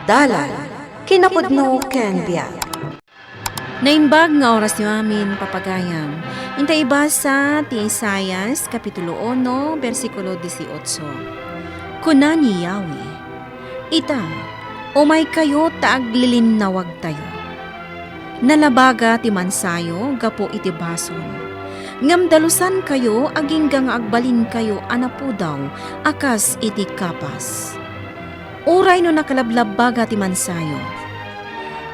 Dalan, kinapudno ken biag. Naimbag nga oras niyo amin papagayam. Intay iba sa ti Isaias, Kapitulo 1, versikulo 18. Kunan ni Yahweh, ita, umay kayo taaglilinawag tayo. Nalabaga ti mansayo, gapo iti bason. Ngam dalusan kayo, aging nga agbalin kayo, anapo daw, akas iti kapas. Uray no nakalablabaga ti mansayo.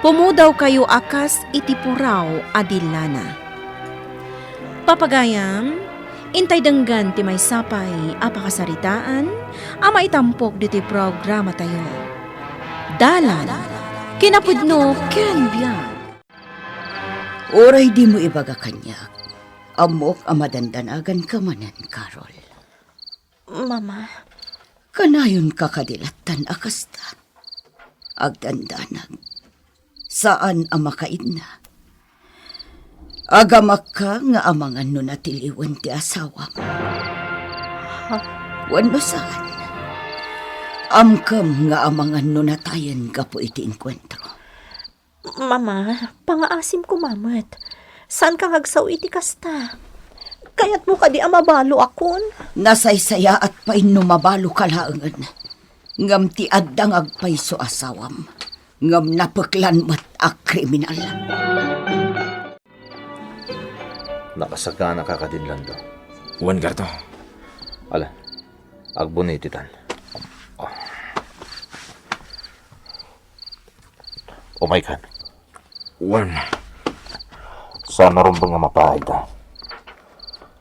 Pumudaw kayo akas itipuraw adilana. Papagayam, intay denggan ti may sapay apakasaritaan, ama itampok diti programa tayo. Dalan, kinapudno ken biag. Oray di mo ibaga kanyak. Amok amadandanagan ka manan, Carol. Mama. Kanayon kakadilatan akasta. Agdandanag. Saan ang makaid na? Agamak ka nga amangan no natiliwan ti asawa mo. Wano saan? Amkam nga amangan no natayan ka po iti inkwentro. Mama, pangaasim ko mamat. Saan kang agsaw iti kasta? Kaya't mo ka di amabalo akon? Nasaysaya at painumabalo kalaangan. Ngam ti addang agpayso asawam. Ngam napaklan mat a kriminal. Nakasagana kakadinlan do. Juan Garto. Ala, agbunititan. Umaykan. Juan. Sana ron ba nga mapahay ta?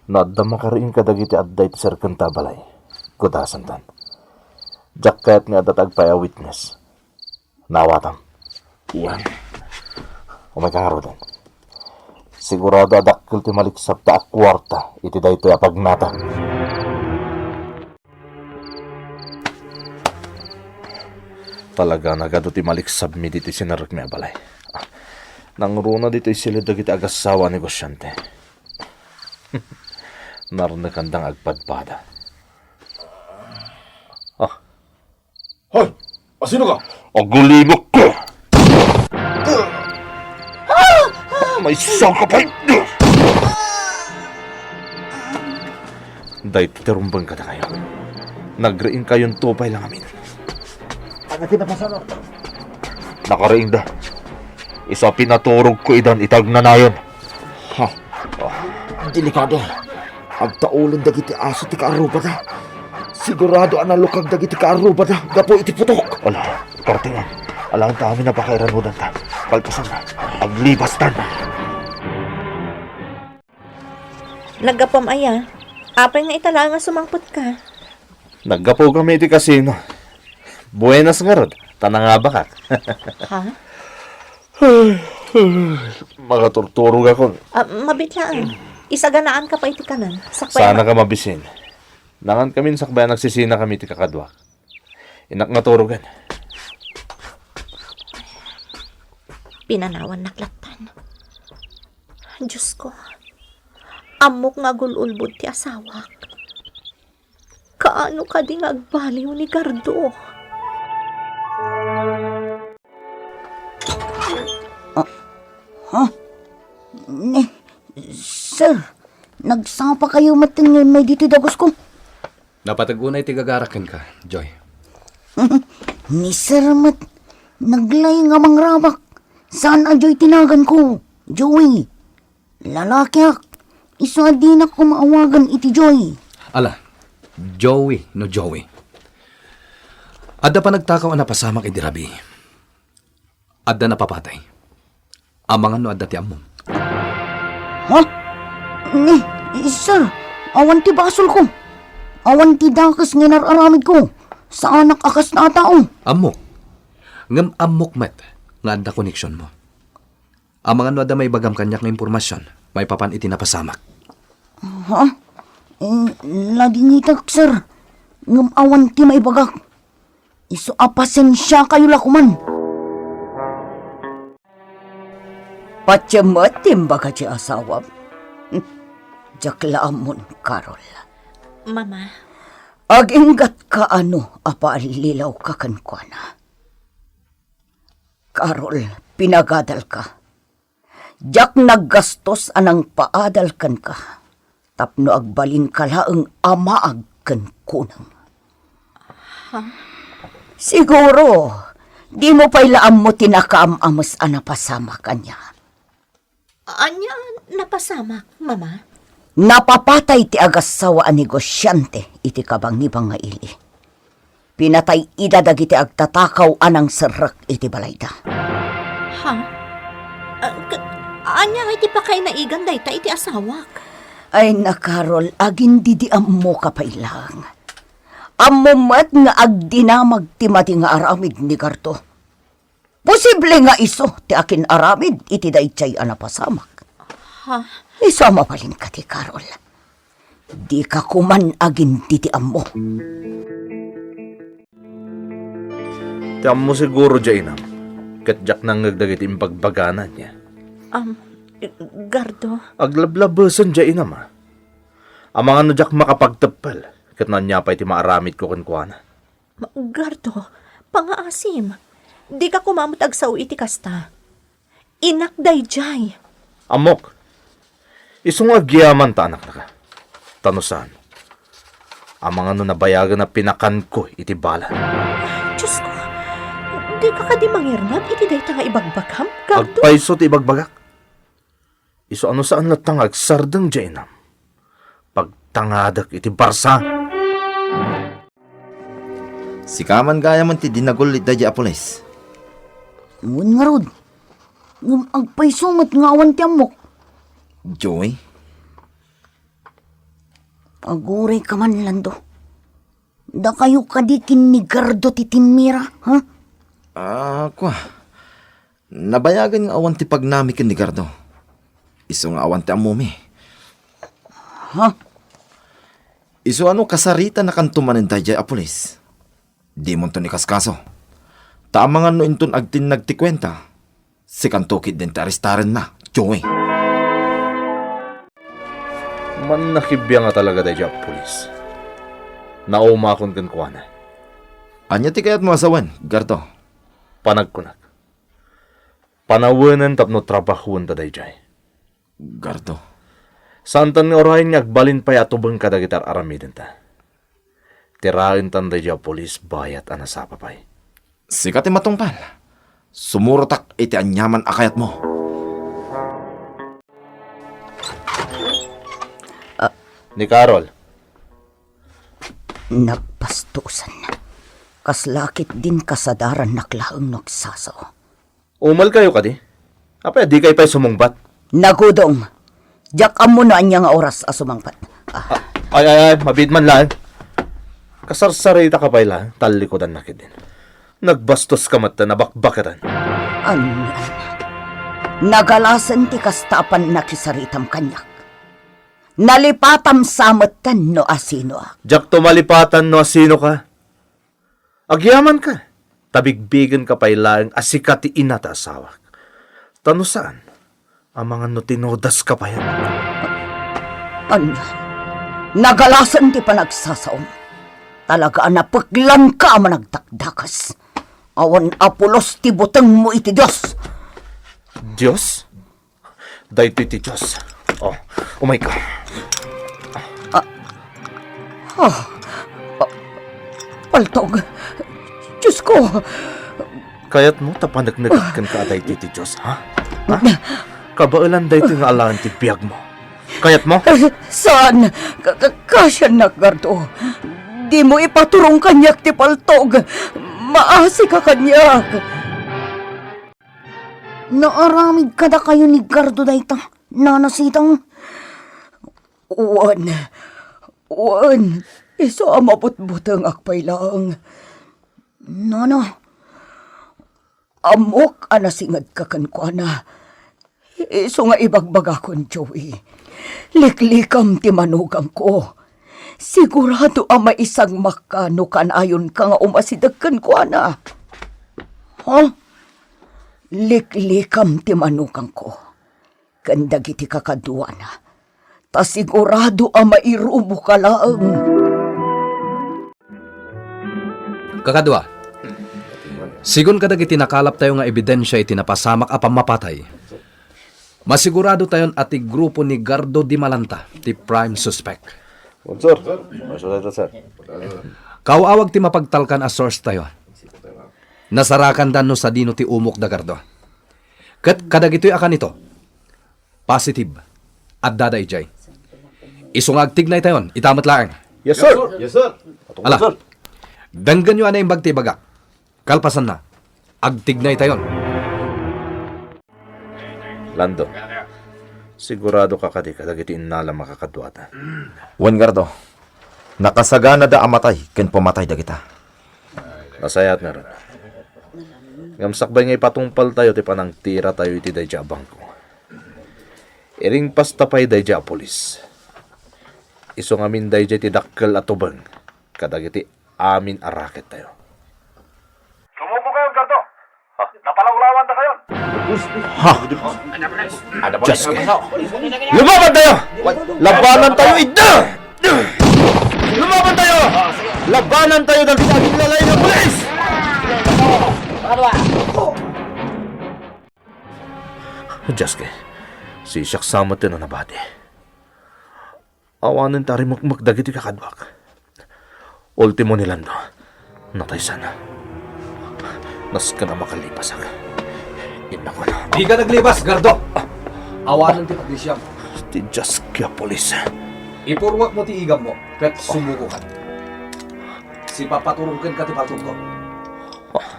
Naadda makariin kadagiti adday ti sarkan tabalay. Kudasan tan. Jak kayat nga datag pa a witness. Nawatam. Juan. Umaykan haro din. Sigurado adakkel ti maliksap ta akwarta iti daytoy a pagnata. Talaga nagado ti maliksab mi dito sinarak mi abalay. Nangruna dito isilid dagiti agasawa negosyante. Naroon na kandang agpadpada. Hoy! Sino ka? Agulibok ko! May sangkapal! Dahil tirumbang ka na kayo. Nagriing kayong tupay lang amin. Nakariing da. Isa pinaturog ko idan itag na nayon. Ha? Delikado. Agtaulan dagiti aso ti kaaruba da. Sigurado analukag dagiti kaaruba da. Gapo iti putok. Wala, kartingan. Alang ta amin na pakairanudan ta. Kalpasan na. Aglibas tan. Nagapam aya. Apay nga itala nga sumangpot ka. Naggapo kami iti kasino. Buenas nga rod. Tananga bakak. Ha? Makaturturog ako. Mabitlaan. Isaganaan ka pa iti kanan. Sana ka mabisin. Nangan kami sakbayan nagsisina kami iti kakadwak. Inak nga turugan. Pinanawan naklatan. Diyos ko. Amok nga gululbod ti asawak. Kaano ka di nga agbaliw ni Gardo? Sir, nagsapa kayo matingin may dito dagos ko. Napatagunay ti gagarakan ka, Joy. Ni Sir Mat, naglay nga mangrabak. Saan ajoy tinagan ko? Joey. Lalaki ak. Iso di na ko maawagan iti Joy. Ala, Joey no Joey. Adda pa nagtakaw ang napasamak iti rabi. Adda napapatay. Amangan no adda ti ammo. Ha? Ni, sir, awan ti basol ko. Awan ti dakas nga nararamid ko. Sa anak akas na tao. Amok. Ngam amok met nga adda koneksyon mo. Amangan no adda may bagam kanyak nga impormasyon. May papan iti napasamak. Ha? Lagi ngitak, sir. Ngam awan ti may bagak. Iso apasensya kayo lakuman. Patyamat timbaga ti asawam. Jaklaamon, Carol. Mama. Aginggat ka ano, apa alilaw ka kankwana. Carol, pinagadal ka. Jak naggastos anang paadal kan ka. Tapno agbalin ka laang amaag kan kunang. Siguro, di mo pailaam mo tinakaam-amos anapasama kanya. Anya, napasamak, mama? Napapatay ti agasawa a negosyante iti kabangibang nga ili. Pinatay idadag iti agtatakaw anang serak iti balayda. Ha? Anya nga iti pakay na igan dayta iti asawak. Ay na Carol, agin didiam mo kapailang. Amumat nga agdinamag ti mati nga aramid ni Garto. Posible nga iso ti akin aramid iti daychay anapasamak. Ha? Isama palin ka ti Carol. Di ka kuman agin didiam mo. Tiyam mo siguro, Jainam. Katjak nang nagdagit yung pagbaganan niya. Gardo. Aglablabasan, Jainam, ha. Ang mga nadyak makapagtapal. Kat na niya pa iti maaramid ko kankwana. Gardo, pangaasim. Di ka kumamot agsaw iti kasta. Inak dayjay. Amok. Isong agyaman ta anak na ka. Tanusan. Ang mga nabayagan na pinakan ko iti bala. Diyos ko, di ka di mangirnat iti dayta nga ibagbagam, Gardo? Agpaiso ti ibagbagak. Iso ano saan latangag sardang Jainam. Pagtangadak iti barsa. Sikaman gaya man ti dinagulit da di Apoles. Ngun nga rod. Ngum agpaisumat nga awan ti amok. Joey? Aguray ka man, Lando. Da kayo kadikin ni Gardo ti Timira, ha? Kwa. Nabayagan nga awan ti pagnamikin ni Gardo. Iso nga awan ti amumi. Ha? Iso ano kasarita na kantumanin da di Apoles. Di mo to ni kaskaso. Tama nga no inton agtin nagtikwenta. Si kantukid din ti aristaren na, Joey. Man nakibya nga talaga dahi pulis. Naumakon kan kuwana. Anya ti kayat mo asawan, Gardo? Panagkunak. Panawanan tapno trabahuan ta dahi jay. Gardo. Santan nga orahin nga agbalin pa yatubang kadagitar aramidin ta. Tirain tan dahi pulis bayat anasapapay. Sikat ti matungpal. Sumurotak iti anyaman akayat mo. Ni Carol. Nagpastusan. Kaslakit din kasadaran naklaang nagsasaw. Umal kayo ka di? Apa di kayo pa'y sumungbat? Nagudong. Diyak mo na anyang oras asumangpat. Ay, mabid man lang. Kasarsarita ka pa'y lang, talikodan nakid din. Nagbastos ka mata na bakbakatan. Anyan. Nagalasan ti kastapan na kisaritam kanyak. Nalipatam samatan no asino. Jak tumalipatan no sino ka? Agyaman ka. Tabigbigan ka pa'y lang asikati inata asawak. Tano saan? Ang mga nutinodas ka pa yan. Anyan. Nagalasan ti panagsasaom. Talaga napaglan ka managdakdakas. Awan apulos ti butang mo iti Diyos. Diyos? Dahil iti Diyos. Oh, umay ka. Paltog. Diyos ko. Kaya't mo tapanagnagat kan ka dahil iti Diyos, ha? Ha? Kabailan dahil nga alangan ti biyag mo. Kaya't mo? Saan? Kasya na, Gardo. Di mo ipaturong kanyak ti paltog. Maasi ka kanyak. Naaramid ka na kayo ni Gardo dayta. Nanasitang. Uwan. Iso amapot-butang akpay lang. Nana. Amok anasingad ka kankwana. Iso nga ibagbaga kon, Joey. Liklikam ti manugang ko. Sigurado ang maisang makano kanayon ka nga umasidag kankwana. Ha? Liklikam ti manugang ko. Kandag iti kakaduana. Ta sigurado ang mairubo ka lang. Kakadwa, Sigon kadagiti nakalap tayo nga ebidensya iti napasamak a pamapatay. Masigurado tayon ati grupo ni Gardo Di Malanta, ti prime suspect. Sir. Sir. Kauawag ti mapagtalkan a source tayo. Nasarakan dan no sa dino ti umok da Gardo. Kat kadagito'y akan ito. Positive. At daday jay. Isungag tignay tayon, itamat laang. Yes, sir. Yes, sir. Ala, danggan nyo anay bagti bagak. Kalpasan na. Agtignay tayon. Lando. Sigurado ka kadi kadagiti inala makakadwata. Wan Gardo, nakasagana da amatay, ken pumatay da kita. Nasayat na rin. Ngamsakbay nga ipatungpal tayo ti panang tira tayo iti dayja bangko. Iring pastapay dayja polis. Iso ngamin dayja ti dakkel atubang. Kadagiti amin araket tayo. Sumuko kayo, Gardo. Napalawlawan na kayo. Just lumaban tayo! Labanan tayo, ida! Lumaban tayo! Labanan tayo ng tinaging lalay ng pulis! Jaske, si Shak Samat na nabati. Awanan tari magdagiti kakadwak. Ultimo ni Lando, natay sana. Nas ka na makalipas ako. Ina ko na. Di ka naglibas, Gardo. Awanan ti paglisyam. Ti Jaske polis. Ipurwak mo ti igam mo, kat sumuko ka. Si papaturungkan ka ti patungko.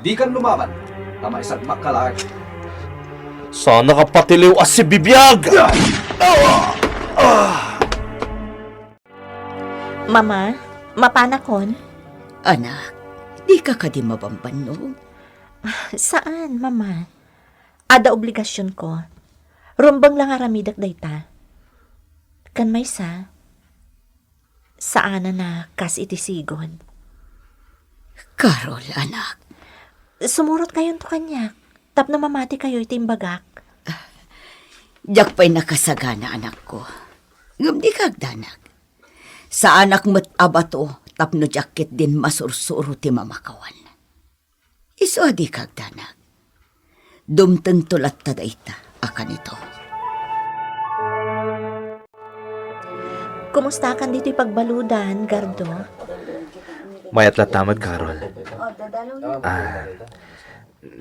Di kan lumaban, tama isang makalaag. Sana ka patiliw as si Bibiyag! Mama, mapanakon? Anak, di ka kadi mabambanog. Saan, Mama? Ada obligasyon ko. Rumbang lang aramidak dayta. Kan may saan na kas iti sigon. Carol, anak. Sumurot kayon to kanyak. Tap na mamati kayo itimbagak. Diyak pa'y nakasagana, anak ko. Ngam di kagdanak. Sa anak mo't abato, tapno jacket din masursuro ti mamakawan. Iso adi kagdanak. Dumten tulat tadayta, akan ito. Kumusta kan dito'y pagbaludan, Gardo? Mayat latamad, Carol.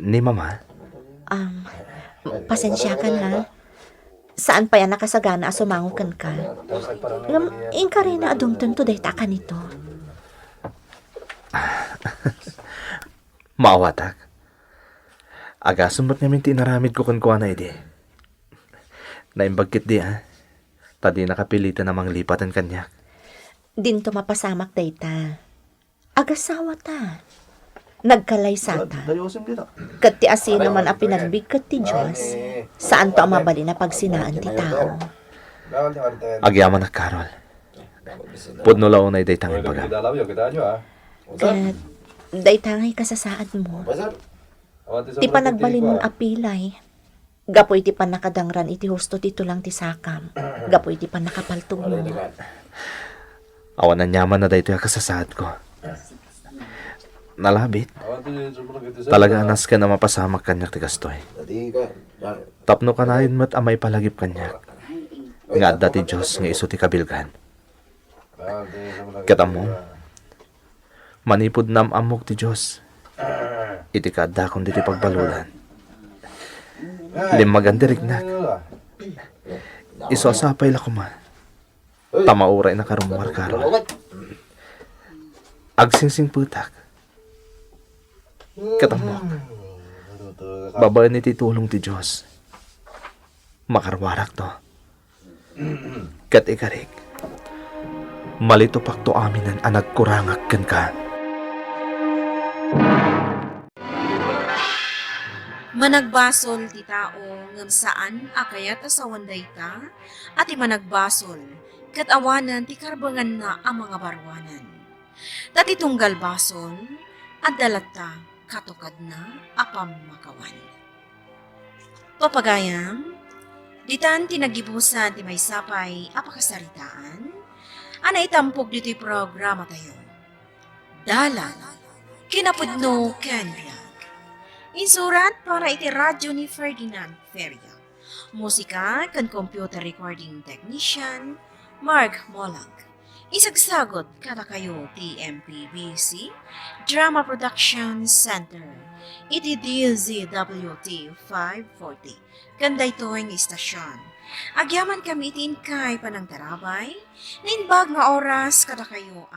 Ni Mama? Pasensya ka na. Saan pa yan nakasagana asumangukan ka? Ingka rin na adumtun to dayta ka nito. Maawatak. Agasan ba't namin tinaramid ko kan kuha na iti? Naimbagkit di Tadi nakapilitan namang lipatan kanyak. Dinto mapasamak dayta. Agasawa ta. Nagkalay sata. Kat ti asin naman a pinagbig kat ti Diyos. Saan to ang mabali na pagsinaan ti tao? Agyaman na, Carol. Pudno lao na daytang ibaga. Kat daytangay kasasaad mo. Ti panagbalin mong apilay. Gapoy ti panakadangran iti husto tito lang ti sakam. Gapoy ti panakapaltog mo. Awan na nyaman na dayto yung kasasaad ko. Nalabit. Talaga anas ka na mapasamak kanyak ti kastoy. Tapno ka na yun mat amay palagip kanyak. Nga adda ti Diyos nga iso ti kabilgan. Katamo, manipod nam amok ti Diyos. Iti kadda kung diti pagbaludan. Limagandirig nak. Iso asapay la kuma. Tamauray na karumwar Carol. Agsingsing putak. Katamok. Babae ni titulong ti Diyos. Makarwarak to. Kat ikarik. Malito pak to aminan anag kurangak kan ka. Managbasol ti tao ngem saan akayat asawan dayta at managbasol ket awanan ti karbangan na ang mga barwanan. Dati tunggal basol at dalata katukad na apam makawan. Papagayam, ditan tinagibusan ti may sapay apakasaritaan, anay tampok dito'y programa tayo. Dalan, kinapudno Kenya. Insurat para iti radyo ni Ferdinand Feria. Musika kan computer recording technician Mark Molag. Isagsagot kada kayo TMPBC Drama Production Center. Iti DZWT 540. Kanday toing istasyon. Agyaman kami itin kay panang tarabay, nainbag nga oras kada kayo